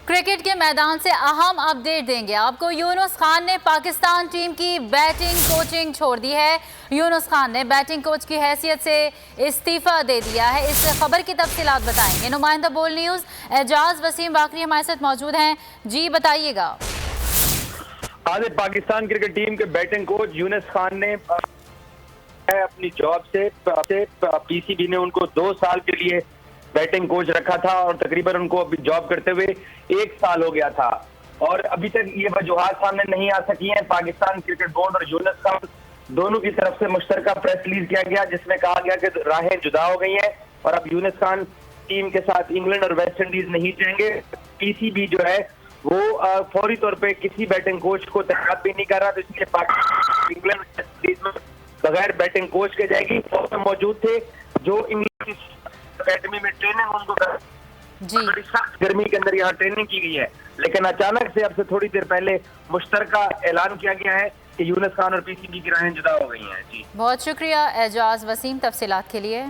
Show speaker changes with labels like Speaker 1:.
Speaker 1: Cricket के मैदान से अहम अपडेट देंगे आपको। यूनुस खान ने पाकिस्तान टीम की बैटिंग कोचिंग छोड़ दी है। यूनुस खान ने बैटिंग कोच की हैसियत से इस्तीफा दे दिया है। इस खबर की तफसीलात बताएंगे नुमाइंदा बोल न्यूज एजाज वसीम बाकरी हमारे साथ मौजूद हैं। जी बताइएगा।
Speaker 2: आज पाकिस्तान क्रिकेट टीम के बैटिंग कोच यूनुस खान ने अपनी जॉब से पीसीबी ने उनको 2 साल के लिए बैटिंग कोच रखा था और तकरीबन उनको अभी जॉब करते हुए 1 साल हो गया था और अभी तक ये वजूहात सामने नहीं आ सकी हैं। पाकिस्तान क्रिकेट बोर्ड और यूनुस खान दोनों की तरफ से मुश्तरका प्रेस रिलीज किया गया जिसमें कहा गया कि राहें जुदा हो गई हैं और अब यूनुस खान टीम के साथ इंग्लैंड और वेस्ट इंडीज नहीं जाएंगे। पीसीबी जो है वो फौरी तौर पे किसी बैटिंग कोच को तैनात भी नहीं कर रहा, तो इसलिए पाकिस्तान इंग्लैंड वेस्ट इंडीज में बगैर बैटिंग कोच के जाएगी। मौजूद थे जो इंग्लिश अकेडमी में ट्रेनिंग उनको बड़ी सख्त गर्मी के अंदर यहाँ ट्रेनिंग की गई है, लेकिन अचानक से अब से थोड़ी देर पहले मुश्तरका ऐलान किया गया है कि यूनुस खान और पीसीबी की राहें जुदा हो गई हैं। जी
Speaker 1: बहुत शुक्रिया एजाज वसीम तफसीलात के लिए।